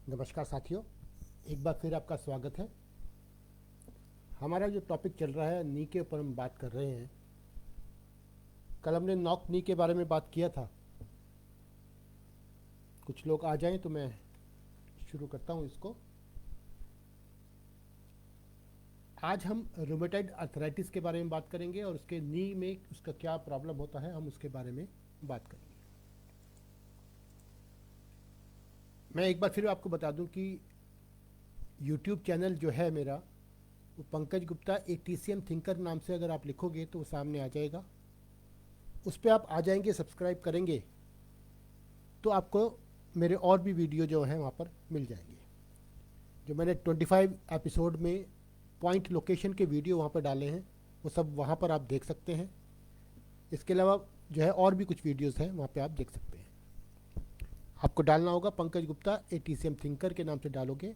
नमस्कार साथियों, एक बार फिर आपका स्वागत है। हमारा जो टॉपिक चल रहा है नी के ऊपर हम बात कर रहे हैं। कल हमने नॉक नी के बारे में बात किया था। कुछ लोग आ जाएं तो मैं शुरू करता हूं इसको। आज हम रूमेटॉइड अर्थराइटिस के बारे में बात करेंगे और उसके नी में उसका क्या प्रॉब्लम होता है, हम उसके बारे में बात करेंगे। मैं एक बार फिर आपको बता दूं कि यूट्यूब चैनल जो है मेरा, वो पंकज गुप्ता एक TCM थिंकर नाम से अगर आप लिखोगे तो वो सामने आ जाएगा। उस पर आप आ जाएंगे, सब्सक्राइब करेंगे तो आपको मेरे और भी वीडियो जो हैं वहाँ पर मिल जाएंगे। जो मैंने 25 एपिसोड में पॉइंट लोकेशन के वीडियो वहाँ पर डाले हैं, वो सब वहाँ पर आप देख सकते हैं। इसके अलावा जो है और भी कुछ वीडियोस हैं, वहाँ पे आप देख सकते हैं। आपको डालना होगा पंकज गुप्ता एक TCM थिंकर के नाम से डालोगे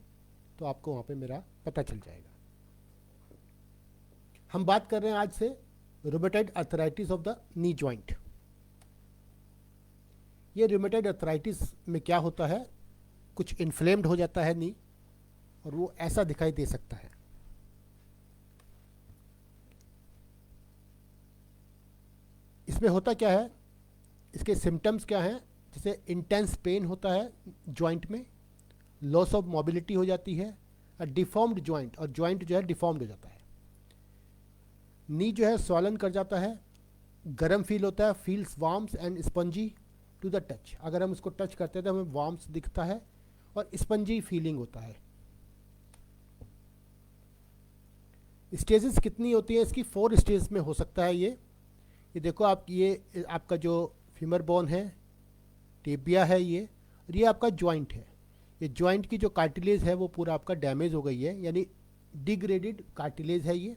तो आपको वहाँ पे मेरा पता चल जाएगा। हम बात कर रहे हैं आज से rheumatoid arthritis of the knee joint. ये रूमेटॉइड अर्थराइटिस में क्या होता है, कुछ इन्फ्लेम्ड हो जाता है नी और वो ऐसा दिखाई दे सकता है। इसमें होता क्या है, इसके सिम्टम्स क्या हैं, जैसे इंटेंस पेन होता है जॉइंट में, लॉस ऑफ मोबिलिटी हो जाती है, डिफॉर्म्ड जॉइंट, और जॉइंट जो है डिफॉर्म्ड हो जाता है। नी जो है स्वॉलन कर जाता है, गर्म फील होता है, feels warms and spongy to the touch. अगर हम उसको टच करते हैं तो हमें वार्म्स दिखता है और स्पंजी फीलिंग होता है। स्टेजेस कितनी होती है इसकी, 4 स्टेज में हो सकता है ये देखो आप, ये आपका जो फीमर बोन है, टेबिया है ये, और ये आपका जॉइंट है। ये जॉइंट की जो कार्टिलेज है वो पूरा आपका डैमेज हो गई है, यानी डिग्रेडेड कार्टिलेज है ये।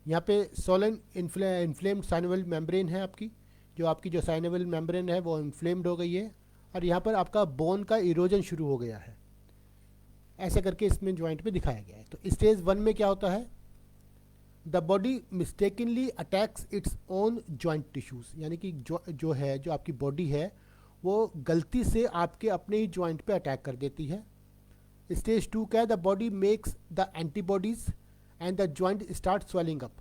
यहाँ पे सोलन इन्फ्लेम्ड साइनोवियल मेम्ब्रेन है आपकी, जो साइनोवियल मेम्ब्रेन है वो इन्फ्लेम्ड हो गई है, और यहाँ पर आपका बोन का इरोजन शुरू हो गया है। ऐसे करके इसमें जॉइंट पे दिखाया गया है। तो स्टेज 1 में क्या होता है, the body mistakenly attacks its own joint tissues, यानी कि जो आपकी बॉडी है वो गलती से आपके अपने ही जॉइंट पे अटैक कर देती है। स्टेज 2 क्या है, the body makes the antibodies and the joint start swelling up,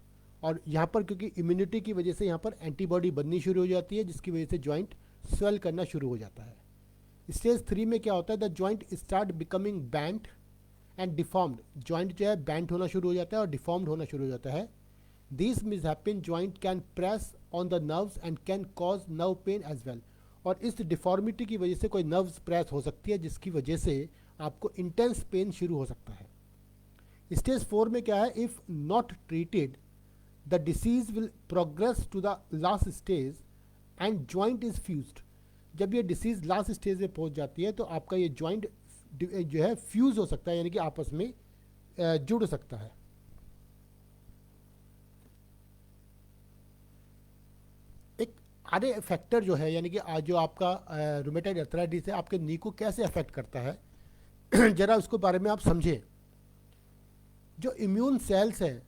और यहाँ पर क्योंकि इम्यूनिटी की वजह से यहाँ पर एंटीबॉडी बननी शुरू हो जाती है, जिसकी वजह से जॉइंट स्वेल करना शुरू हो जाता है। स्टेज 3 में क्या होता है, the joint start becoming बैंट and deformed, joint जो है बैंट होना शुरू हो जाता है और डिफॉर्म्ड होना शुरू हो जाता है। This misshapen joint can press on the nerves and can cause nerve pain as well, और इस डिफॉर्मिटी की वजह से कोई नर्व्स प्रेस हो सकती है, जिसकी वजह से आपको इंटेंस पेन शुरू हो सकता है। स्टेज 4 में क्या है, if not treated the disease will progress to the last stage and joint is fused. जब ये डिसीज लास्ट स्टेज में पहुंच जाती है तो आपका ये जॉइंट जो है फ्यूज हो सकता है, यानी कि आपस में जुड़ सकता है। एक आधे फैक्टर जो है, यानी कि आज जो आपका रूमेटॉइड अर्थराइटिस है आपके नी को कैसे अफेक्ट करता है जरा उसको बारे में आप समझें। जो इम्यून सेल्स हैं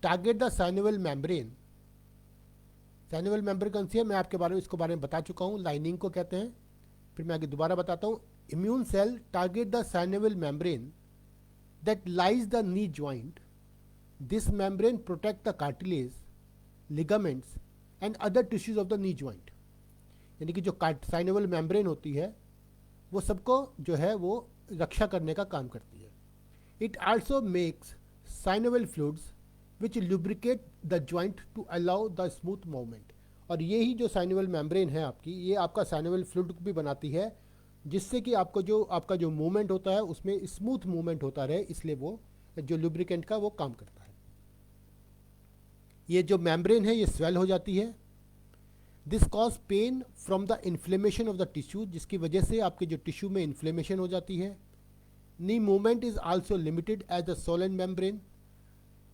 target the synovial membrane. Synovial membrane कौन सी है, मैं आपके बारे में बता चुका हूँ, लाइनिंग को कहते हैं। फिर मैं आगे दोबारा बताता हूँ। Immune cell target the synovial membrane that lies the knee joint. This membrane protect the cartilage, ligaments and other tissues of the knee joint. यानी कि जो साइनोवियल मेम्ब्रेन होती है वो सबको जो है वो रक्षा करने का काम करती है। It also makes synovial fluids which lubricate the joint to allow the smooth movement. और ये ही जो साइनोवियल मेम्ब्रेन है आपकी, ये आपका साइनोवियल फ्लूइड भी बनाती है, जिससे कि आपका जो मूवमेंट होता है उसमें स्मूथ मूवमेंट होता रहे, इसलिए वो जो लुब्रिकेंट का वो काम करता है। ये जो मेम्ब्रेन है ये स्वेल हो जाती है। This cause pain from the inflammation of the tissue, जिसकी वजह से आपके जो टिश्यू में इन्फ्लेमेशन हो जाती है। Knee movement is also limited as the swollen membrane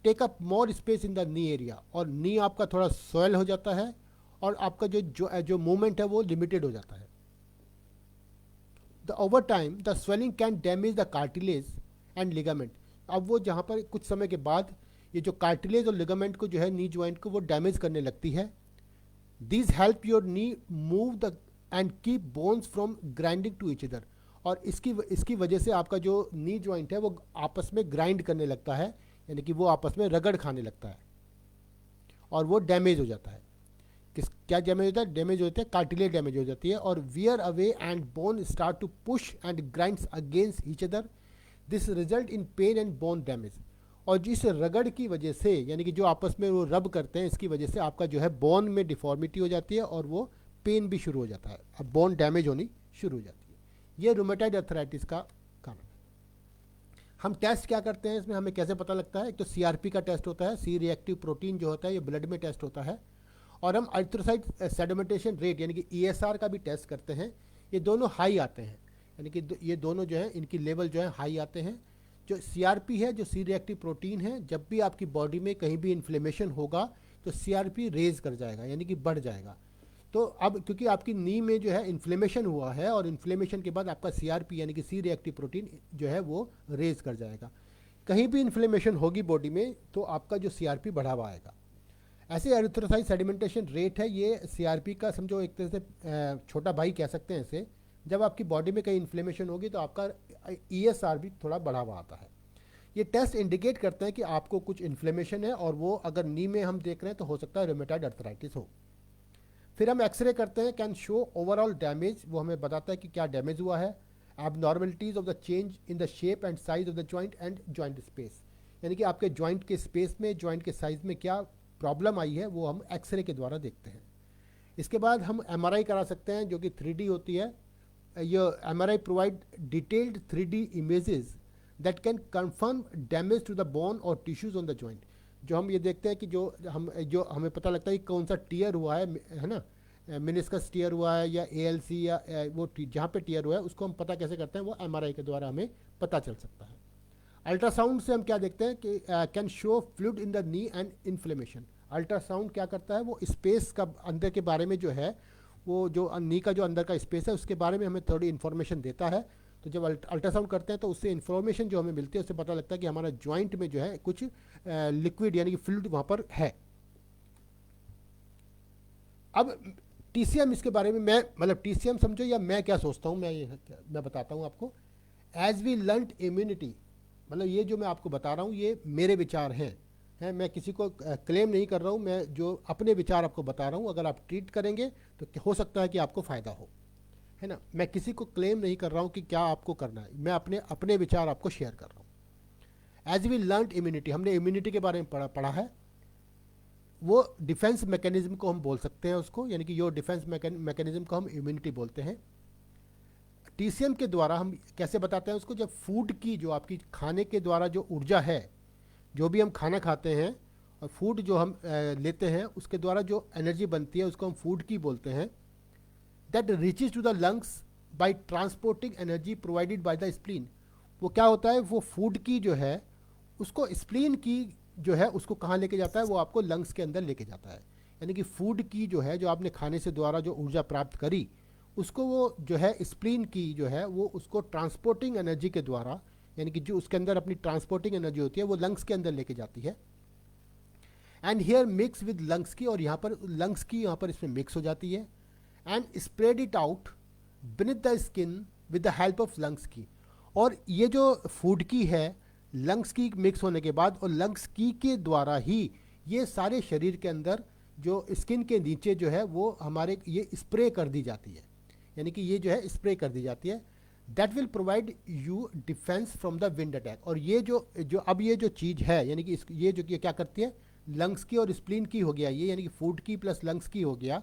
take up more space in the knee area, और नी आपका थोड़ा स्वेल हो जाता है और आपका जो मूवमेंट है वो लिमिटेड हो जाता है। The over time the swelling can damage the cartilage and ligament. अब वो जहाँ पर कुछ समय के बाद ये जो कार्टिलेज और लिगामेंट को जो है नी जॉइंट को वो डैमेज करने लगती है। This help your knee move the and keep bones from grinding to each other, और इसकी वजह से आपका जो नी जॉइंट है वो आपस में ग्राइंड करने लगता है, यानी कि वो आपस में रगड़ खाने लगता है और वो डैमेज हो जाता है। क्या डैमेज होता है? डैमेज होता है, कार्टिलेज डैमेज हो जाती है और wear away and bone start to push and grinds against each other, this result in pain and bone damage. और जिस रगड़ की वजह से, यानी कि जो आपस में वो रब करते हैं, इसकी वजह से आपका जो है बोन में डिफॉर्मिटी हो जाती है और वो पेन भी शुरू हो जाता है, अब बोन डैमेज होनी शुरू हो जाती है। ये रूमेटाइड अर्थराइटिस का कारण है। हम टेस्ट क्या करते हैं इसमें, हमें कैसे पता लगता है? एक तो सीआरपी का टेस्ट होता है, सी रिएक्टिव प्रोटीन जो होता है ये ब्लड में टेस्ट होता है, और हम एरिथ्रोसाइट सेडिमेंटेशन रेट यानी कि ईएसआर का भी टेस्ट करते हैं। ये दोनों हाई आते हैं, यानी कि ये दोनों जो है इनकी लेवल जो है हाई आते हैं। जो सीआरपी है, जो सी रिएक्टिव प्रोटीन है, जब भी आपकी बॉडी में कहीं भी इन्फ्लेमेशन होगा तो सीआरपी रेज कर जाएगा, यानी कि बढ़ जाएगा। तो अब क्योंकि आपकी नी में जो है इन्फ्लेमेशन हुआ है और इन्फ्लेमेशन के बाद आपका सीआरपी यानी कि सी रिएक्टिव प्रोटीन जो है वो रेज कर जाएगा। कहीं भी इन्फ्लेमेशन होगी बॉडी में तो आपका जो सीआरपी बढ़ा हुआ आएगा। ऐसे एरिथ्रोसाइट सेडिमेंटेशन रेट है, ये सीआरपी का समझो एक तरह से छोटा भाई कह सकते हैं इसे। जब आपकी बॉडी में कहीं इन्फ्लेमेशन होगी तो आपका ईएसआर भी थोड़ा बढ़ा हुआ आता है। ये टेस्ट इंडिकेट करते हैं कि आपको कुछ इन्फ्लेमेशन है और वो अगर नी में हम देख रहे हैं तो हो सकता है रूमेटाइड अर्थराइटिस हो। फिर हम एक्सरे करते हैं, कैन शो ओवरऑल डैमेज, वो हमें बताता है कि क्या डैमेज हुआ है। Abnormalities of the change in the shape and size of the joint and joint space, यानी कि आपके जॉइंट के स्पेस में, जॉइंट के साइज में क्या प्रॉब्लम आई है वो हम एक्सरे के द्वारा देखते हैं। इसके बाद हम एमआरआई करा सकते हैं जो कि 3D होती है। ये MRI provide detailed 3D images that can confirm damage to the bone और टिश्यूज ऑन द जॉइंट। जो हम ये देखते हैं कि जो हमें पता लगता है कि कौन सा टीयर हुआ है ना, मिनिस्कस टीयर हुआ है या एएलसी या वो जहाँ पे टीयर हुआ है उसको हम पता कैसे करते हैं, वो एमआरआई के द्वारा हमें पता चल सकता है। अल्ट्रासाउंड से हम क्या देखते हैं कि can show fluid in the knee and inflammation. Ultrasound क्या करता है, वो स्पेस का अंदर के बारे में जो है, वो जो नी का जो अंदर का स्पेस है उसके बारे में हमें थोड़ी इन्फॉर्मेशन देता है। तो जब अल्ट्रासाउंड करते हैं तो उससे इन्फॉर्मेशन जो हमें मिलती है उससे पता लगता है कि हमारा जॉइंट में जो है कुछ लिक्विड यानी कि फ्लूइड वहाँ पर है। अब टीसीएम, इसके बारे में मैं मतलब टीसीएम समझो या मैं क्या सोचता हूँ, मैं बताता हूँ आपको। एज वी लर्नड इम्यूनिटी, मतलब ये जो मैं आपको बता रहा हूँ ये मेरे विचार हैं, मैं किसी को क्लेम नहीं कर रहा हूँ, मैं जो अपने विचार आपको बता रहा हूँ। अगर आप ट्रीट करेंगे तो हो सकता है कि आपको फ़ायदा हो, है ना। मैं किसी को क्लेम नहीं कर रहा हूँ कि क्या आपको करना है, मैं अपने विचार आपको शेयर कर रहा हूँ। एज वी लर्नड इम्यूनिटी, हमने इम्यूनिटी के बारे में पढ़ा है। वो डिफेंस मैकेनिज्म को हम बोल सकते हैं उसको, यानी कि यो डिफेंस मैकेनिज्म को हम इम्यूनिटी बोलते हैं। टीसीएम के द्वारा हम कैसे बताते हैं उसको, जब फूड की जो आपकी खाने के द्वारा जो ऊर्जा है, जो भी हम खाना खाते हैं और फूड जो हम लेते हैं उसके द्वारा जो एनर्जी बनती है उसको हम फूड की बोलते हैं। That reaches to the lungs by transporting energy provided by the spleen. वो क्या होता है, वो फूड की जो है उसको स्प्लीन की जो है उसको कहाँ लेके जाता है, वो आपको लंग्स के अंदर लेके जाता है। यानी कि फूड की जो है, जो आपने खाने से द्वारा जो ऊर्जा प्राप्त करी उसको वो जो है स्प्लीन की जो है वो उसको ट्रांसपोर्टिंग एनर्जी के द्वारा, यानी कि जो उसके अंदर अपनी ट्रांसपोर्टिंग एनर्जी होती है वो लंग्स के अंदर लेके जाती है। And here mix with lungs की, और यहाँ पर लंग्स की यहाँ पर इसमें मिक्स हो जाती है। And spread it out beneath the skin with the help of lungs की। और ये जो फूड की है लंग्स की मिक्स होने के बाद और लंग्स की के द्वारा ही ये सारे शरीर के अंदर जो स्किन के नीचे जो है वो हमारे ये स्प्रे कर दी जाती है, यानी कि ये जो है स्प्रे कर दी जाती है। That will provide you defence from the wind attack. और ये जो अब ये जो चीज़ है, यानी कि ये जो क्या करती है, लंग्स की और स्प्लीन की हो गया ये, यानी कि फूड की प्लस लंग्स की हो गया,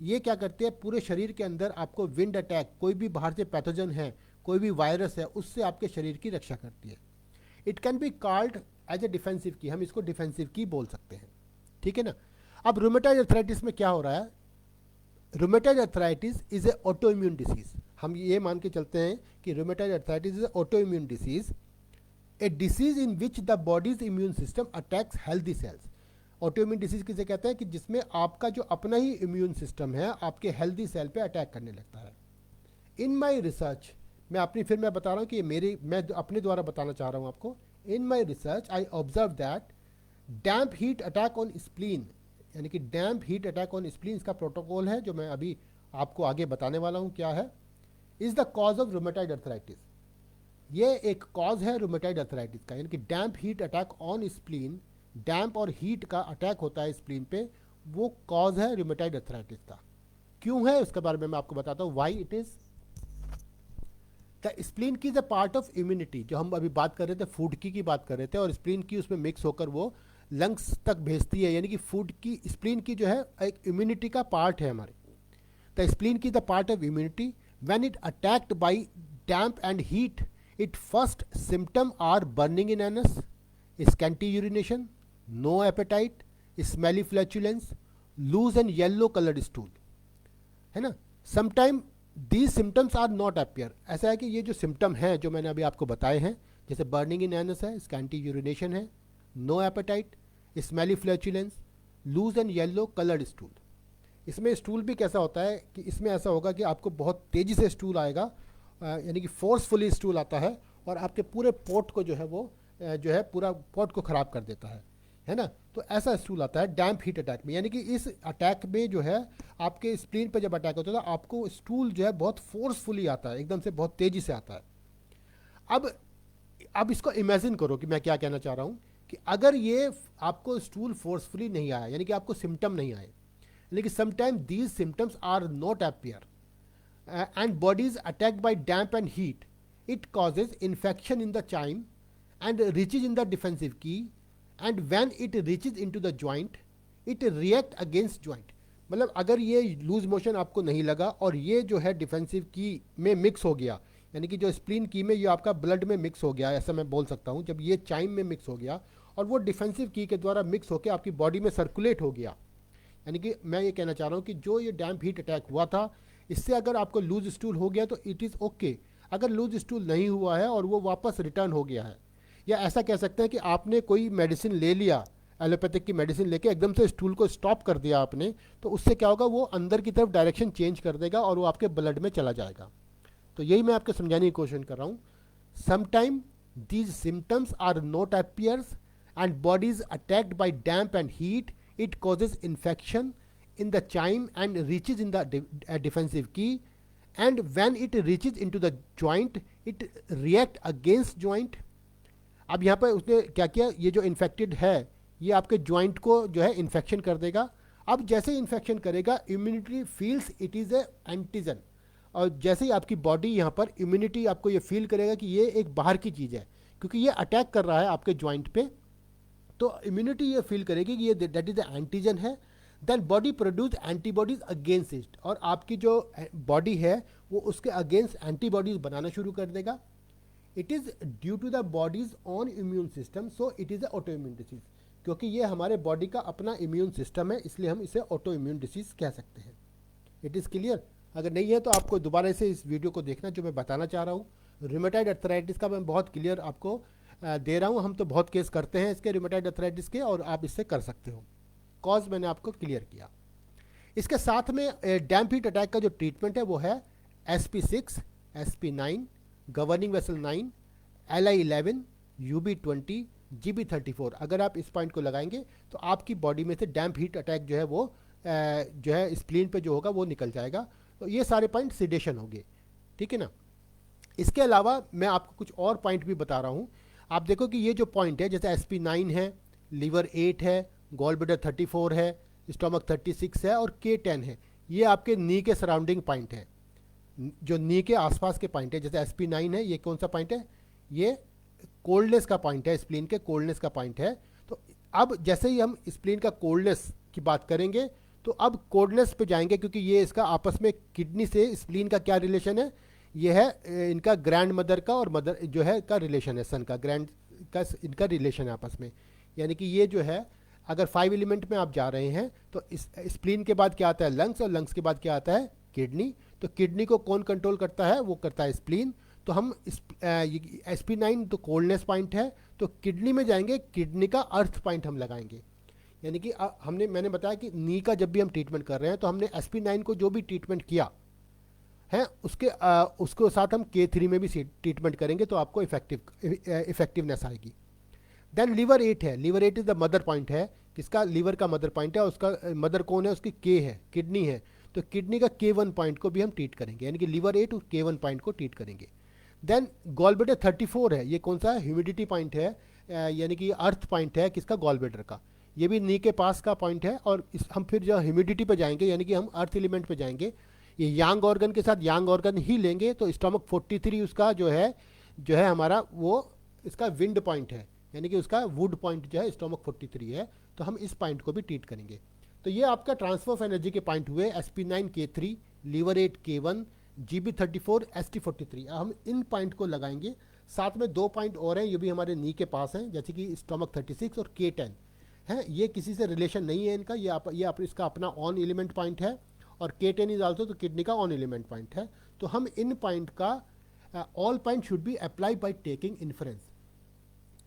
ये क्या करते हैं पूरे शरीर के अंदर आपको विंड अटैक, कोई भी बाहर से पैथोजन है, कोई भी वायरस है, उससे आपके शरीर की रक्षा करती है। It can be called as a defensive key, हम इसको डिफेंसिव की बोल सकते हैं, ठीक है ना। अब रूमेटाइड अर्थराइटिस में क्या हो रहा है, rheumatoid arthritis is a auto immune disease. हम ये मान के चलते हैं कि rheumatoid arthritis is a auto immune disease, A disease in which the bodies immune system attacks healthy cells. Auto immune disease किसे कहते हैं कि जिसमें आपका जो अपना ही इम्यून सिस्टम है आपके हेल्दी सेल पे अटैक करने लगता है। इन माई रिसर्च, मैं बता रहा हूँ कि मैं अपने द्वारा बताना चाह रहा हूँ आपको। In my research I observe that damp heat attack on spleen, यानी कि damp heat attack on spleen, इसका प्रोटोकॉल है जो मैं अभी आपको आगे बताने वाला हूँ क्या है। Is the cause of rheumatoid arthritis. ये एक कॉज है रूमेटाइड अर्थराइटिस का, यानी कि damp heat attack on spleen, डैम्प और हीट का अटैक होता है स्प्लीन पे, वो कॉज है रूमेटाइड अर्थराइटिस का। क्यों है उसके बारे में मैं आपको बताता हूँ, why it is. The spleen की is a part of immunity, जो हम अभी बात कर रहे थे फूड की बात कर रहे थे, और स्प्लीन की उसमें मिक्स होकर वो लंग्स तक भेजती है, यानी कि फूड की स्प्लीन की जो है एक इम्यूनिटी का पार्ट है हमारे। The spleen key the part of immunity, when it attacked by damp and heat, it first symptom are burning in anus, scanty urination, no appetite, smelly flatulence, loose and yellow coloured stool, है ना। Sometime these symptoms are not appear, ऐसा है कि ये जो symptom हैं जो मैंने अभी आपको बताए हैं, जैसे बर्निंग इन एनस है, स्कैंटी यूरिनेशन है, no appetite, smelly flatulence, loose and yellow coloured stool. इसमें स्टूल भी कैसा होता है कि इसमें ऐसा होगा कि आपको बहुत तेज़ी से स्टूल आएगा, यानी कि फोर्सफुली स्टूल आता है और आपके पूरे पोट को जो है वो जो है पूरा पोट को ख़राब कर देता है ना। तो ऐसा स्टूल आता है डैम्प हीट अटैक में, यानी कि इस अटैक में जो है आपके स्प्लीन पर जब अटैक होता है तो आपको स्टूल जो है बहुत फोर्सफुली आता है, एकदम से बहुत तेज़ी से आता है। अब इसको इमेजिन करो कि मैं क्या कहना चाह रहा हूँ, कि अगर ये आपको स्टूल फोर्सफुली नहीं आया, यानी कि आपको सिम्टम नहीं आए, लेकिन sometime these symptoms are not appear and body is attacked by damp and heat, it causes infection in the chyme and reaches in the defensive key, and when it reaches into the joint it react against joint। मतलब अगर ये loose motion आपको नहीं लगा और ये जो है डिफेंसिव की में मिक्स हो गया, यानी कि जो स्प्लीन की में ये आपका ब्लड में मिक्स हो गया, ऐसा मैं बोल सकता हूँ, जब ये चाइम में मिक्स हो गया और वो डिफेंसिव की के द्वारा मिक्स होकर आपकी बॉडी में सर्कुलेट हो गया, यानी कि मैं ये कहना चाह रहा हूँ कि जो ये डैम्प हीट अटैक हुआ था, इससे अगर आपको लूज स्टूल हो गया तो इट इज़ ओके। अगर लूज स्टूल नहीं हुआ है और वो वापस रिटर्न हो गया है, या ऐसा कह सकते हैं कि आपने कोई मेडिसिन ले लिया, एलोपैथिक की मेडिसिन लेके एकदम से स्टूल को स्टॉप कर दिया आपने, तो उससे क्या होगा, वो अंदर की तरफ डायरेक्शन चेंज कर देगा और वो आपके ब्लड में चला जाएगा। तो यही मैं आपको समझाने की कोशिश कर रहा हूँ। Sometime these symptoms are not appears and body is attacked by damp and heat, it causes infection in the chyme and reaches in the defensive key, and when it reaches into the joint it react against joint। अब यहाँ पर उसने क्या किया, ये जो infected है ये आपके जॉइंट को जो है इन्फेक्शन कर देगा। अब जैसे इन्फेक्शन करेगा, immunity feels it is A antigen, और जैसे ही आपकी बॉडी यहाँ पर इम्यूनिटी आपको ये फील करेगा कि ये एक बाहर की चीज़ है, क्योंकि ये अटैक कर रहा है आपके जॉइंट पे, तो इम्यूनिटी ये फील करेगी कि ये दैट इज़ द एंटीजन है। Then body produce antibodies against it, और आपकी जो बॉडी है वो उसके अगेंस्ट एंटीबॉडीज बनाना शुरू कर देगा। It is due to the body's own immune system, so it is a autoimmune disease, क्योंकि ये हमारे बॉडी का अपना इम्यून सिस्टम है, इसलिए हम इसे ऑटो इम्यून डिसीज कह सकते हैं। It is clear? अगर नहीं है तो आपको दोबारा से इस वीडियो को देखना, जो मैं बताना चाह रहा हूँ। रूमेटाइड अर्थराइटिस का मैं बहुत क्लियर आपको दे रहा हूँ, हम तो बहुत केस करते हैं इसके रूमेटाइड अर्थराइटिस के, और आप इससे कर सकते हो। कॉज मैंने आपको क्लियर किया। इसके साथ में डैम्प हीट अटैक का जो ट्रीटमेंट है वो है SP6, SP9, governing vessel 9, LI11, UB20, GB34। अगर आप इस पॉइंट को लगाएंगे तो आपकी बॉडी में से डैम्प हीट अटैक जो है वो जो है स्प्लीन पे जो होगा वो निकल जाएगा। तो ये सारे पॉइंट सिडेशन होंगे, ठीक है ना। इसके अलावा मैं आपको कुछ और पॉइंट भी बता रहा हूँ। आप देखो कि ये जो पॉइंट है, जैसे SP9 है, लीवर 8 है, गॉल ब्लैडर 34 है, स्टोमक 36 है और K10 है, ये आपके नी के सराउंडिंग पॉइंट है, जो नी के आसपास के पॉइंट है। जैसे SP9 है, ये कौन सा पॉइंट है, ये कोल्डनेस का पॉइंट है, स्प्लीन के कोल्डनेस का पॉइंट है। तो अब जैसे ही हम स्प्लीन का कोल्डनेस की बात करेंगे तो अब कोल्डनेस पे जाएंगे, क्योंकि ये इसका आपस में किडनी से स्प्लीन का क्या रिलेशन है, ये है इनका ग्रैंड मदर का और मदर जो है का रिलेशन है, सन का ग्रैंड का इनका रिलेशन है आपस में। यानी कि ये जो है, अगर 5 एलिमेंट में आप जा रहे हैं तो इस स्प्लीन के बाद क्या आता है, लंग्स, और लंग्स के बाद क्या आता है, किडनी। तो किडनी को कौन कंट्रोल करता है, वो करता है स्प्लीन। तो हम SP9 तो कोल्डनेस पॉइंट है, तो किडनी में जाएंगे, किडनी का अर्थ पॉइंट हम लगाएंगे। यानी कि मैंने बताया कि नी का जब भी हम ट्रीटमेंट कर रहे हैं तो हमने SP9 को जो भी ट्रीटमेंट किया है उसके साथ हम K3 में भी ट्रीटमेंट करेंगे, तो आपको इफेक्टिवनेस आएगी। देन लीवर 8 है, liver 8 is the mother point है, किसका, लीवर का मदर पॉइंट है, उसका मदर कौन है, उसकी K है, किडनी है। तो किडनी का K1 पॉइंट को भी हम ट्रीट करेंगे, यानी कि लीवर 8 और K1 पॉइंट को ट्रीट करेंगे। देन गॉलब्लेडर 34 है, ये कौन सा ह्यूमिडिटी पॉइंट है, यानी कि अर्थ पॉइंट है किसका, गॉलब्लेडर का। ये भी नी के पास का पॉइंट है। और हम फिर जो ह्यूमिडिटी पे जाएंगे, यानी कि हम अर्थ एलिमेंट पे जाएंगे, ये यांग ऑर्गन के साथ यांग ऑर्गन ही लेंगे। तो स्टमक 43 उसका जो है हमारा वो इसका विंड पॉइंट है, यानी कि उसका वुड पॉइंट जो है स्टमक 43 है। तो हम इस पॉइंट को भी ट्रीट करेंगे। तो ये आपका ट्रांसफर ऑफ एनर्जी के पॉइंट हुए, SP9 K3, liver 8 K1, GB34 ST43। हम इन पॉइंट को लगाएंगे। साथ में 2 पॉइंट और हैं, ये भी हमारे नी के पास हैं, जैसे कि स्टमक 36 और K10 है। ये किसी से रिलेशन नहीं है इनका, ये इसका अपना ऑन एलिमेंट पॉइंट है। और K10 इज आल्सो तो किडनी का ऑन एलिमेंट पॉइंट है। तो हम इन पॉइंट का all point should be apply by taking inference.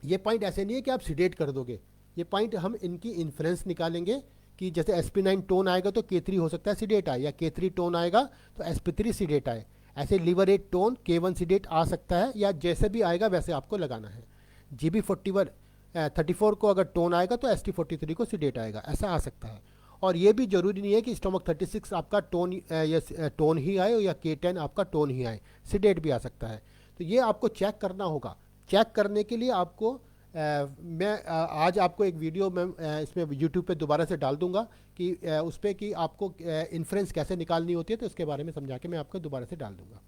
ये पॉइंट ऐसे नहीं है कि आप सिडेट कर दोगे, ये पॉइंट हम इनकी इन्फ्रेंस निकालेंगे कि जैसे SP9 टोन आएगा तो K3 हो सकता है सिडेट आए, या K3 टोन आएगा तो SP3 सिडेट आए। ऐसे लीवर 8 टोन K1 सिडेट आ सकता है, या जैसे भी आएगा वैसे आपको लगाना है। GB34 को अगर टोन आएगा तो ST43 को सिडेट आएगा, ऐसा आ सकता है। और ये भी जरूरी नहीं है कि स्टमक 36 आपका टोन या टोन ही आए या K10 आपका टोन ही आए, सिडेट भी आ सकता है। तो ये आपको चेक करना होगा। चेक करने के लिए आपको मैं आज आपको एक वीडियो मैं इसमें YouTube पे दोबारा से डाल दूंगा कि उस पर कि आपको इन्फ्रेंस कैसे निकालनी होती है, तो इसके बारे में समझा के मैं आपको दोबारा से डाल दूंगा।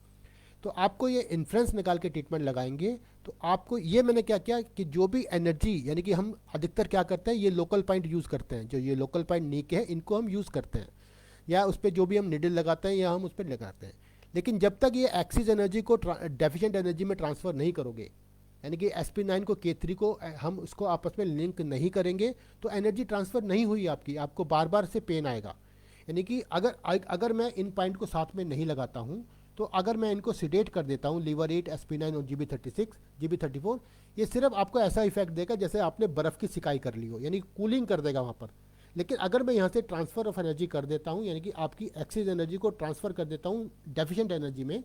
तो आपको ये इन्फ्रेंस निकाल के ट्रीटमेंट लगाएंगे। तो आपको ये मैंने क्या किया कि जो भी एनर्जी, यानी कि हम अधिकतर क्या करते हैं, ये लोकल पॉइंट यूज़ करते हैं, जो ये लोकल पॉइंट नी के हैं इनको हम यूज़ करते हैं, या उस पर जो भी हम निडल लगाते हैं या हम उस पर लगाते हैं। लेकिन जब तक ये एक्सिस एनर्जी को डेफिशिएंट एनर्जी में ट्रांसफ़र नहीं करोगे, यानी कि SP9 को K3 को हम उसको आपस में लिंक नहीं करेंगे, तो एनर्जी ट्रांसफ़र नहीं हुई आपकी, आपको बार बार से पेन आएगा। यानी कि अगर मैं इन पॉइंट को साथ में नहीं लगाता हूँ, तो अगर मैं इनको सिडेट कर देता हूँ, लीवर 8, SP9 और GB36 GB34, ये सिर्फ आपको ऐसा इफेक्ट देगा जैसे आपने बर्फ़ की सिकाई कर ली हो, यानी कूलिंग कर देगा वहाँ पर। लेकिन अगर मैं यहाँ से ट्रांसफ़र ऑफ एनर्जी कर देता हूँ, यानी कि आपकी एक्सिस एनर्जी को ट्रांसफ़र कर देता हूँ डेफिशिएंट एनर्जी में,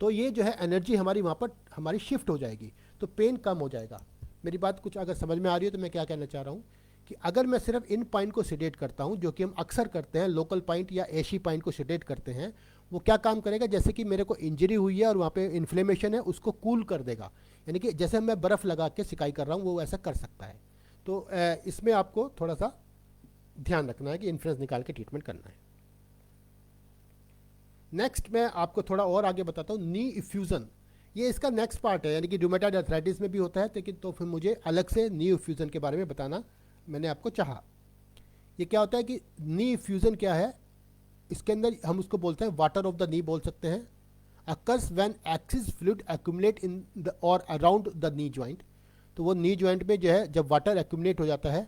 तो ये जो है एनर्जी हमारी वहाँ पर हमारी शिफ्ट हो जाएगी, तो पेन कम हो जाएगा। मेरी बात कुछ अगर समझ में आ रही है तो मैं क्या कहना चाह रहा हूँ कि अगर मैं सिर्फ इन पॉइंट को सिडेट करता हूँ, जो कि हम अक्सर करते हैं, लोकल पॉइंट या एशी पॉइंट को सिडेट करते हैं, वो क्या काम करेगा, जैसे कि मेरे को इंजरी हुई है और वहाँ पे इन्फ्लेमेशन है, उसको कूल कर देगा। यानी कि जैसे मैं बर्फ़ लगा के सिकाई कर रहा हूँ, वो ऐसा कर सकता है। तो इसमें आपको थोड़ा सा ध्यान रखना है कि इन्फ्रेंस निकाल के ट्रीटमेंट करना है। नेक्स्ट मैं आपको थोड़ा और आगे बताता हूँ, नी इफ्यूज़न। ये इसका नेक्स्ट पार्ट है, यानी कि रूमेटॉइड अर्थराइटिस में भी होता है, लेकिन तो फिर मुझे अलग से नी इफ्यूज़न के बारे में बताना मैंने आपको चाहा। ये क्या होता है कि नी इफ्यूज़न क्या है, इसके अंदर हम उसको बोलते हैं वाटर ऑफ द नी बोल सकते हैं। Occurs when axis fluid accumulate in the और अराउंड द नी जॉइंट। तो वो नी जॉइंट में जो है जब वाटर एक्यूमुलेट हो जाता है,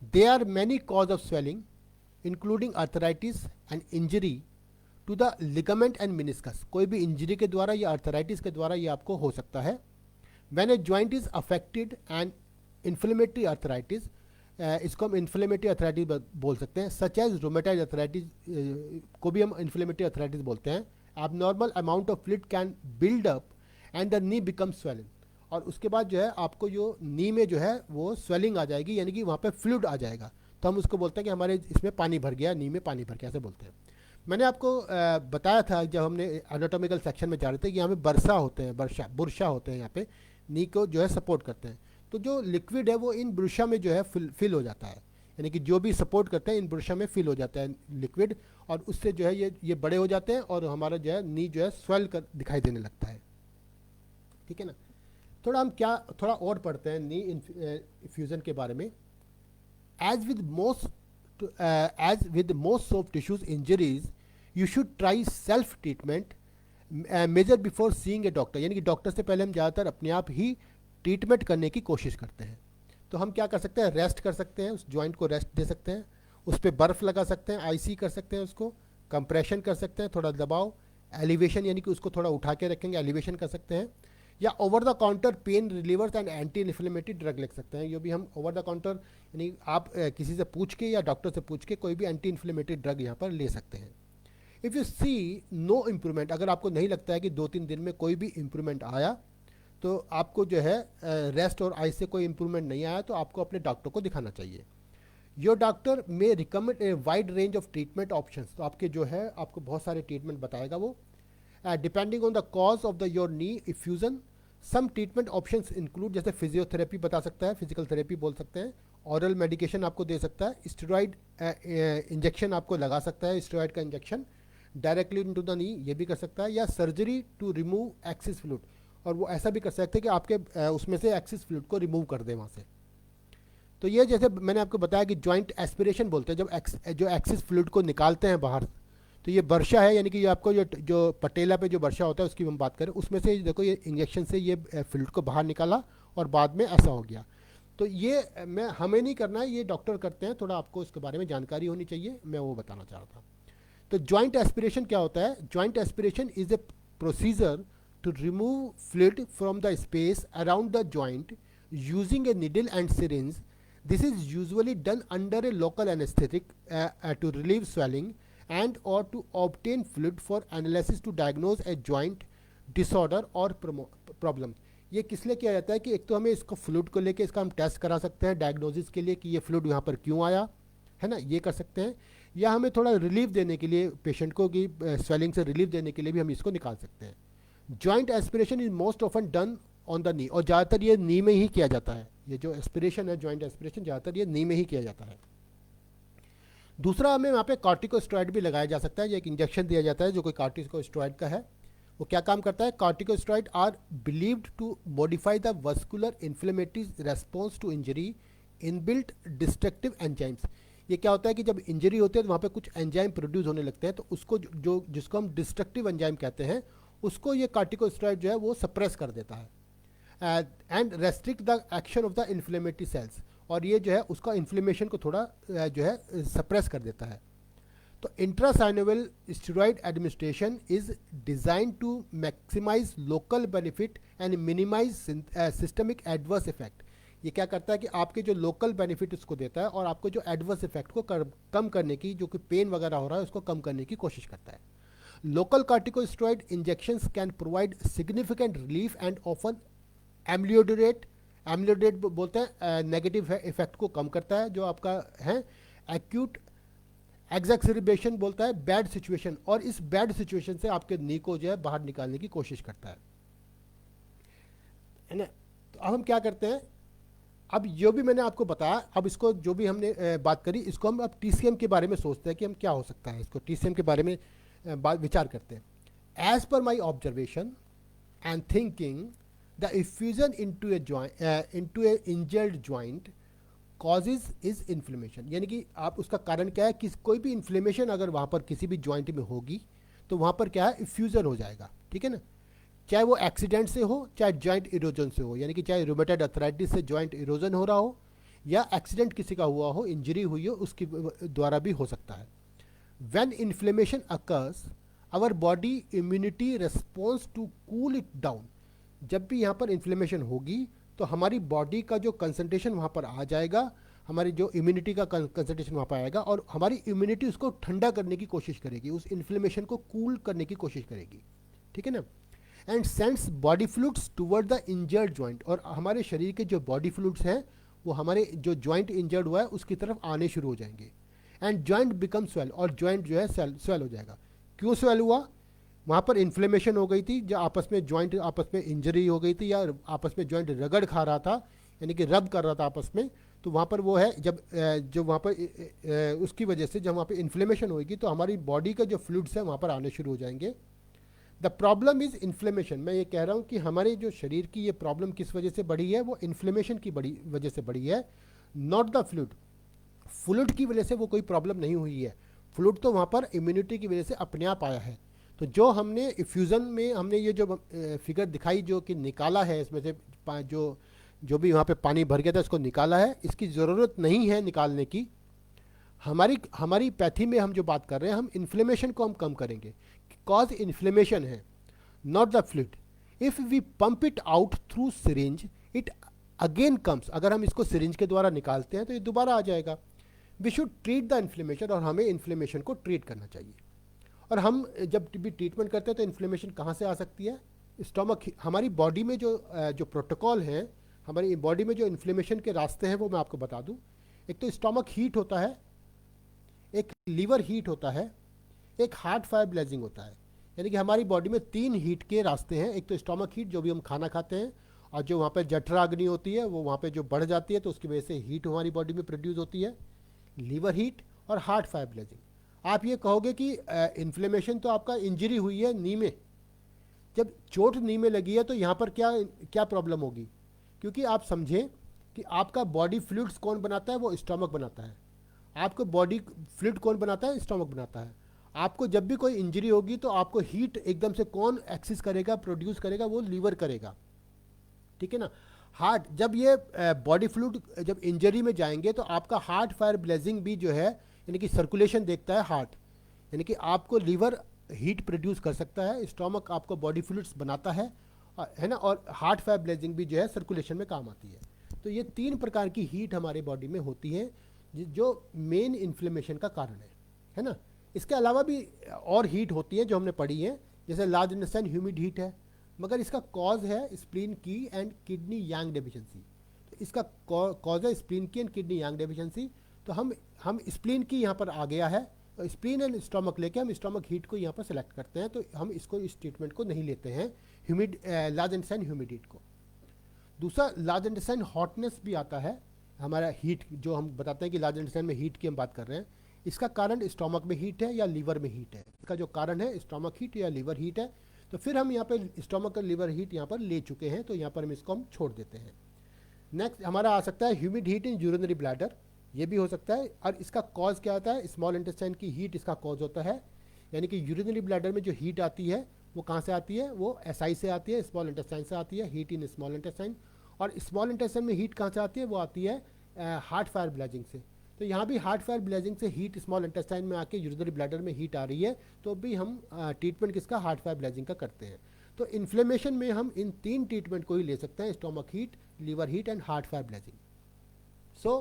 they are many cause of swelling including arthritis and injury to the ligament and meniscus. कोई भी इंजरी के द्वारा या अर्थराइटिस के द्वारा ये आपको हो सकता है। When a joint is affected and inflammatory arthritis, इसको हम इन्फ्लेमेटरी अर्थराइटिस बोल सकते हैं, सच एज रूमेटॉइड अर्थराइटिस को भी हम इन्फ्लेमेटरी अर्थराइटिस बोलते हैं। Abnormal amount of fluid can build up and the knee become swollen. और उसके बाद जो है आपको जो नी में जो है वो स्वेलिंग आ जाएगी, यानी कि वहाँ पे फ्लूइड आ जाएगा। तो हम उसको बोलते हैं कि हमारे इसमें पानी भर गया, नी में पानी भर गया, ऐसे बोलते हैं। मैंने आपको बताया था जब हमने एनाटॉमिकल सेक्शन में जा रहे थे कि यहाँ पे बरसा होते हैं, बुरशा होते हैं, यहाँ पे नी को जो है सपोर्ट करते हैं। तो जो लिक्विड है वो इन बुरशा में जो है फिल हो जाता है, यानी कि जो भी सपोर्ट करते हैं इन बुरशा में फिल हो जाता है लिक्विड, और उससे जो है ये बड़े हो जाते हैं और हमारा जो है नी जो है स्वेल कर दिखाई देने लगता है। ठीक है ना। थोड़ा और पढ़ते हैं नी इफ्यूजन के बारे में। As with most soft tissues injuries you should try self treatment measure before seeing a doctor. यानी कि डॉक्टर से पहले हम ज़्यादातर अपने आप ही ट्रीटमेंट करने की कोशिश करते हैं। तो हम क्या कर सकते हैं, रेस्ट कर सकते हैं, उस जॉइंट को रेस्ट दे सकते हैं, उस पर बर्फ़ लगा सकते हैं, आईसी कर सकते हैं, उसको कंप्रेशन कर सकते हैं, थोड़ा दबाव, एलिवेशन यानी कि उसको थोड़ा उठा के रखेंगे, एलिवेशन कर सकते हैं, या over the counter pen relievers and anti inflammatory drug ले सकते हैं। ये भी हम ओवर द काउंटर यानी आप किसी से पूछ के या डॉक्टर से पूछ के कोई भी एंटी इन्फ्लेमेटरी ड्रग यहाँ पर ले सकते हैं। If you see no improvement, अगर आपको नहीं लगता है कि 2-3 दिन में कोई भी इम्प्रूवमेंट आया, तो आपको जो है रेस्ट और आइस से कोई इम्प्रूवमेंट नहीं आया, तो आपको अपने डॉक्टर को दिखाना चाहिए। Your doctor may recommend a wide range of treatment options, तो आपके जो है आपको बहुत सारे ट्रीटमेंट बताएगा वो, depending on the cause of the your knee effusion. Some treatment options include, जैसे फिजियोथेरेपी बता सकता है, फिजिकल थेरेपी बोल सकते हैं, ऑरल मेडिकेशन आपको दे सकता है, स्टेरॉइड इंजेक्शन आपको लगा सकता है, स्टेरॉइड का injection directly into the knee, ये भी कर सकता है, या surgery to remove excess fluid, और वो ऐसा भी कर सकते हैं कि आपके उसमें से एक्सिस फ्लूइड को रिमूव कर दे वहाँ से। तो ये जैसे मैंने आपको बताया कि जॉइंट एस्पिरेशन बोलते हैं, जब जो एक्सिस फ्लूइड को निकालते हैं बाहर, तो ये वर्षा है, यानी कि ये आपको जो पटेला पे जो वर्षा होता है उसकी हम बात करें, उसमें से देखो ये इंजेक्शन से ये फ्लूइड को बाहर निकाला और बाद में ऐसा हो गया। तो ये हमें नहीं करना है, ये डॉक्टर करते हैं, थोड़ा आपको इसके बारे में जानकारी होनी चाहिए, मैं वो बताना चाह रहा था। तो जॉइंट एस्पिरेशन क्या होता है? Joint aspiration is a procedure to remove fluid from the space around the joint using a needle and syringe. This is usually done under a local anesthetic to relieve swelling and or to obtain fluid for analysis to diagnose a joint disorder or problem. ये किस लिए किया जाता है कि एक तो हमें इसको फ्लूइड को लेके इसका हम टेस्ट करा सकते हैं डायग्नोसिस के लिए कि ये फ्लूइड यहाँ पर क्यों आया है ना, ये कर सकते हैं, या हमें थोड़ा रिलीफ देने के लिए पेशेंट को कि स्वेलिंग से रिलीफ देने के लिए भी हम इसको निकाल सकते हैं। Joint aspiration is most often done on the knee, और ज़्यादातर ये नी में ही किया जाता है। ये जो एस्पिरेशन है, जॉइंट एस्पिरेशन, ज़्यादातर ये नी में ही किया जाता है। दूसरा, हमें वहाँ पे कॉर्टिकोस्टेरॉइड भी लगाया जा सकता है, ये एक इंजेक्शन दिया जाता है जो कोई कॉर्टिकोस्टेरॉइड का है। वो क्या काम करता है? Corticosteroid are believed to modify the vascular inflammatory response to injury inbuilt destructive enzymes. ये क्या होता है कि जब इंजरी होती है तो वहाँ पे कुछ एंजाइम प्रोड्यूस होने लगते हैं, तो उसको जो जिसको हम डिस्ट्रक्टिव एंजाइम कहते हैं, उसको ये कॉर्टिकोस्टेरॉइड जो है वो सप्रेस कर देता है and restrict the action of the inflammatory cells, और ये जो है उसका इन्फ्लेमेशन को थोड़ा जो है सप्रेस कर देता है। तो intrasynovial steroid administration is design to maximise local benefit and minimise systemic adverse effect. ये क्या करता है कि आपके जो लोकल बेनिफिट उसको देता है और आपको जो एडवर्स इफेक्ट को कम करने की, जो कि पेन वगैरह हो रहा है उसको कम करने की कोशिश करता है। Local corticosteroid injections can provide significant relief and often ameliorate बोलते हैं नेगेटिव इफेक्ट को कम करता है जो आपका है। एक्यूट एक्सैक्सरबेशन बोलता है बैड सिचुएशन, और इस बैड सिचुएशन से आपके नी को जो है बाहर निकालने की कोशिश करता है ना। तो अब हम क्या करते हैं, अब जो भी मैंने आपको बताया, अब इसको जो भी हमने बात करी, इसको हम अब टीसीएम के बारे में सोचते हैं कि हम क्या हो सकता है, इसको टीसीएम के बारे में विचार करते हैं। As per my observation and thinking, the effusion into a injured joint causes is inflammation, यानी कि आप उसका कारण क्या है कि कोई भी इन्फ्लेमेशन अगर वहाँ पर किसी भी जॉइंट में होगी तो वहाँ पर क्या है, इफ्यूजन हो जाएगा, ठीक है ना। चाहे वो एक्सीडेंट से हो, चाहे जॉइंट इरोजन से हो, यानी कि चाहे रूमेटॉइड अर्थराइटिस से जॉइंट इरोजन हो रहा हो, या एक्सीडेंट किसी का हुआ हो, इंजरी हुई हो, उसकी द्वारा भी हो सकता है। When inflammation occurs our body immunity response to cool it down. जब भी यहाँ पर इन्फ्लेमेशन होगी तो हमारी बॉडी का जो कंसंट्रेशन वहाँ पर आ जाएगा, हमारी जो इम्यूनिटी का कंसंट्रेशन वहाँ पर आएगा, और हमारी इम्यूनिटी उसको ठंडा करने की कोशिश करेगी, उस इन्फ्लेमेशन को कूल करने की कोशिश करेगी, ठीक है ना। And sends body fluids toward the injured joint, और हमारे शरीर के जो बॉडी फ्लूइड्स हैं वो हमारे जो जॉइंट इंजर्ड हुआ है उसकी तरफ आने शुरू हो जाएंगे। एंड जॉइंट बिकम स्वेल, और जॉइंट जो है स्वेल हो जाएगा। क्यों स्वेल हुआ? वहाँ पर इन्फ्लेमेशन हो गई थी, जो आपस में जॉइंट आपस में इंजरी हो गई थी, या आपस में जॉइंट रगड़ खा रहा था, यानी कि रब कर रहा था आपस में, तो वहाँ पर वो है जब जो वहाँ पर उसकी वजह से जब वहाँ पर इन्फ्लेमेशन होगी तो हमारी बॉडी का जो फ्लूइड्स है वहाँ पर आने शुरू हो जाएंगे। The problem is inflammation. मैं ये कह रहा हूँ कि हमारे जो शरीर की ये प्रॉब्लम किस वजह से बढ़ी है, वो इन्फ्लेमेशन की वजह से बढ़ी है, नॉट द फ्लूइड। फ्लूइड की वजह से वो कोई प्रॉब्लम नहीं हुई है, फ्लूइड तो वहाँ पर इम्यूनिटी की वजह से अपने आप आया है। तो जो हमने इफ्यूज़न में हमने ये जो फिगर दिखाई, जो कि निकाला है इसमें से जो भी वहाँ पे पानी भर गया था उसको निकाला है, इसकी ज़रूरत नहीं है निकालने की। हमारी पैथी में हम जो बात कर रहे हैं, हम इन्फ्लेमेशन को हम कम करेंगे, कॉज इन्फ्लेमेशन है, not the fluid. If we pump it out through syringe it again comes. अगर हम इसको सिरिंज के द्वारा निकालते हैं तो ये दोबारा आ जाएगा। We should treat the inflammation, और हमें इन्फ्लेमेशन को ट्रीट करना चाहिए। और हम जब भी ट्रीटमेंट करते हैं तो इन्फ्लेमेशन कहाँ से आ सकती है? स्टमक। हमारी बॉडी में जो प्रोटोकॉल है, हमारी बॉडी में जो इन्फ्लेमेशन के रास्ते हैं वो मैं आपको बता दूं। एक तो स्टमक हीट होता है, एक लीवर हीट होता है, एक हार्ट फायर ब्लेजिंग होता है। यानी कि हमारी बॉडी में 3 हीट के रास्ते हैं। एक तो स्टमक हीट जो भी हम खाना खाते हैं, और जो वहाँ पे जठराग्नि होती है वो वहाँ पे जो बढ़ जाती है तो उसकी वजह से हीट हमारी बॉडी में प्रोड्यूस होती है, लीवर हीट और हार्ट फायर ब्लेजिंग। आप ये कहोगे कि इन्फ्लेमेशन तो आपका इंजरी हुई है नी में, जब चोट नी में लगी है तो यहाँ पर क्या क्या प्रॉब्लम होगी? क्योंकि आप समझें कि आपका बॉडी फ्लूइड्स कौन बनाता है? वो स्टमक बनाता है। आपको बॉडी फ्लूइड कौन बनाता है? स्टमक बनाता है। आपको जब भी कोई इंजरी होगी तो आपको हीट एकदम से कौन एक्सेस करेगा, प्रोड्यूस करेगा? वो लीवर करेगा, ठीक है ना। हार्ट, जब ये बॉडी फ्लूइड जब इंजरी में जाएंगे तो आपका हार्ट फायर ब्लेजिंग भी जो है, यानी कि सर्कुलेशन देखता है हार्ट, यानी कि आपको लीवर हीट प्रोड्यूस कर सकता है, स्टमक आपको बॉडी फ्लूइड्स बनाता है ना, और हार्ट फायर ब्लेजिंग भी जो है सर्कुलेशन में काम आती है। तो ये 3 प्रकार की हीट हमारे बॉडी में होती है जो मेन इन्फ्लेमेशन का कारण है ना। इसके अलावा भी और हीट होती है जो हमने पढ़ी है, जैसे लार्ज इंटेस्टाइन ह्यूमिड हीट है, मगर इसका कॉज है स्प्लीन की एंड किडनी यांग डेफिशिएंसी। तो इसका कॉज है स्प्लीन की एंड किडनी यांग डेफिशिएंसी। तो हम स्प्लीन की यहाँ पर आ गया है, तो स्प्लीन एंड स्टमक लेके हम स्टमक हीट को यहाँ पर सेलेक्ट करते हैं, तो हम इसको इस ट्रीटमेंट को नहीं लेते हैं लार्ज इंटेस्टाइन ह्यूमिड हीट को। दूसरा, लार्ज इंटेस्टाइन हॉटनेस भी आता है हमारा हीट, जो हम बताते हैं कि लार्ज इंटेस्टाइन में हीट की हम बात कर रहे हैं। इसका कारण स्टमक में हीट है या लीवर में हीट है? इसका जो कारण है स्टमक हीट या लीवर हीट है। तो फिर हम यहाँ पे स्टमक और लीवर हीट यहाँ पर ले चुके हैं, तो यहाँ पर हम इसको छोड़ देते हैं। नेक्स्ट हमारा आ सकता है humid heat in urinary bladder, ये भी हो सकता है। और इसका कॉज क्या होता है? स्मॉल इंटेस्टाइन की हीट इसका कॉज होता है। यानी कि यूरिनरी ब्लैडर में जो हीट आती है वो कहाँ से आती है? वो एसआई से आती है, स्मॉल इंटेस्टाइन से आती है, हीट इन स्मॉल इंटेस्टाइन। और स्मॉल इंटेस्टाइन में हीट कहाँ से आती है? वो आती है हार्ट फायर ब्लेजिंग से। तो यहाँ भी हार्ट फायर ब्लेजिंग से हीट स्मॉल इंटेस्टाइन में आके यूरिनरी ब्लैडर में हीट आ रही है, तो भी हम ट्रीटमेंट किसका? हार्ट फायर ब्लेजिंग का करते हैं। तो इन्फ्लेमेशन में हम इन 3 ट्रीटमेंट को ही ले सकते हैं, stomach heat, liver heat and heart fire blazing. So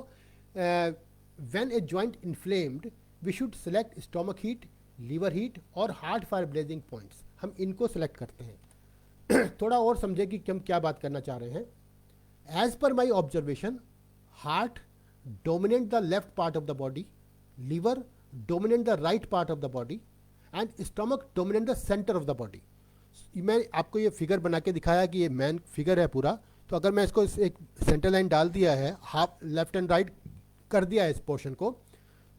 when a joint inflamed we should select stomach heat, liver heat और हार्ट फायर ब्लेजिंग पॉइंट्स, हम इनको सेलेक्ट करते हैं। थोड़ा और समझे कि हम क्या बात करना चाह रहे हैं। As per my observation, heart dominate the left part of the body, liver dominate the right part of the body and stomach dominate the center of the body। मैं आपको ये फिगर बना के दिखाया कि ये मैन फिगर है पूरा, तो अगर मैं इसको एक सेंटर लाइन डाल दिया है, हाफ लेफ्ट एंड राइट कर दिया है इस पोर्शन को,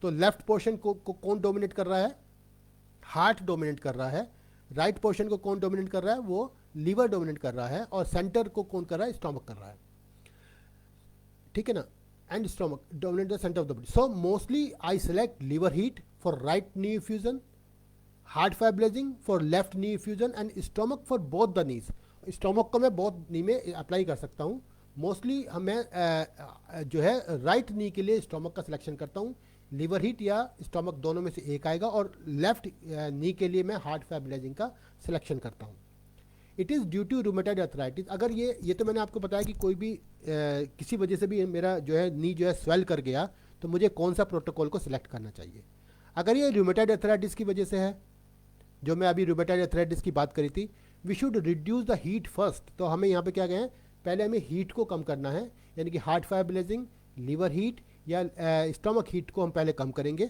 तो लेफ्ट पोर्शन को कौन डोमिनेट कर रहा है? हार्ट डोमिनेट कर रहा है। राइट पोर्शन को कौन डोमिनेट कर रहा है? वो लीवर डोमिनेट कर रहा है। और सेंटर को कौन कर रहा है? स्टमक कर रहा है, ठीक है ना। And stomach dominate the center of the body. So mostly I select liver heat for right knee fusion, heart fire blazing for left knee fusion and stomach for both the knees। stomach को मैं both knee में apply कर सकता हूँ। Mostly मैं जो है right knee के लिए स्टोमक का सिलेक्शन करता हूँ, लीवर हीट या स्टोमक दोनों में से एक आएगा। और लेफ्ट नी के लिए मैं हार्ट फायर ब्लेजिंग का सिलेक्शन करता हूँ। It is due to rheumatoid arthritis. अगर ये तो मैंने आपको बताया कि कोई भी किसी वजह से भी मेरा जो है नी जो है स्वेल कर गया, तो मुझे कौन सा प्रोटोकॉल को सिलेक्ट करना चाहिए। अगर ये रूमेटॉइड अर्थराइटिस की वजह से है, जो मैं अभी रूमेटॉइड अर्थराइटिस की बात करी थी, we should reduce the heat first. तो हमें यहाँ पे क्या कहें, पहले हमें हीट को कम करना है, यानी कि heart fire blazing, liver heat या स्टमक हीट को हम पहले कम करेंगे।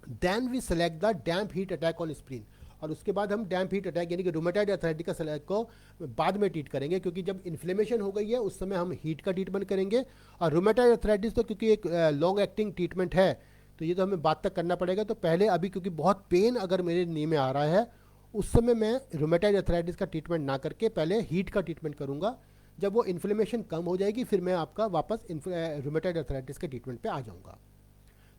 Then we select the damp heat attack on spleen, और उसके बाद हम डैम्प हीट अटैक यानी कि रूमेटॉइड अर्थराइटिस को बाद में ट्रीट करेंगे, क्योंकि जब इन्फ्लेमेशन हो गई है उस समय हम हीट का ट्रीटमेंट करेंगे। और रूमेटॉइड अर्थराइटिस तो क्योंकि एक लॉन्ग एक्टिंग ट्रीटमेंट है, तो ये तो हमें बाद तक करना पड़ेगा। तो पहले अभी क्योंकि बहुत पेन अगर मेरे नी में आ रहा है, उस समय मैं रूमेटॉइड अर्थराइटिस का ट्रीटमेंट ना करके पहले हीट का ट्रीटमेंट करूँगा। जब वो इन्फ्लेमेशन कम हो जाएगी फिर मैं आपका वापस रूमेटॉइड अर्थराइटिस के ट्रीटमेंट पे आ जाऊँगा।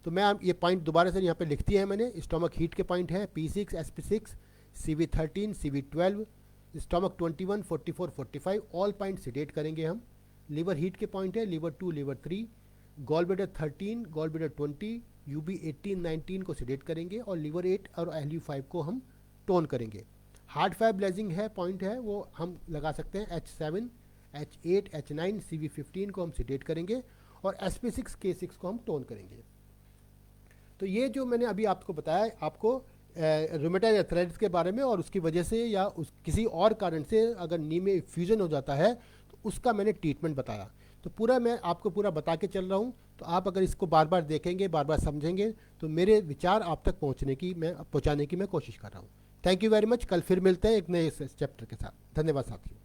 तो मैं ये पॉइंट दोबारा से यहाँ पे लिख दिए हैं मैंने। स्टोमक हीट के पॉइंट है P6, SP6, CV13, CV12, stomach 21, 44, 45 all point sedate करेंगे हम। लीवर हीट के पॉइंट है liver 2, liver 3, gall bladder 13, gall bladder 20, UB 18, 19 को सिडेट करेंगे और लीवर 8 और LU5 को हम टोन करेंगे। हार्ट फायर ब्लेजिंग है पॉइंट है, वो हम लगा सकते हैं H7, H8, H9, CV15 को हम सिडेट करेंगे और SP6, K6 को हम टोन करेंगे। तो ये जो मैंने अभी आपको बताया, आपको रूमेटॉइड अर्थराइटिस के बारे में और उसकी वजह से या किसी और कारण से अगर नी में फ्यूजन हो जाता है तो उसका मैंने ट्रीटमेंट बताया। तो पूरा मैं आपको पूरा बता के चल रहा हूँ, तो आप अगर इसको बार बार देखेंगे, बार बार समझेंगे, तो मेरे विचार आप तक पहुँचाने की मैं कोशिश कर रहा हूँ। Thank you very much. कल फिर मिलते हैं एक नए चैप्टर के साथ। धन्यवाद साथियों।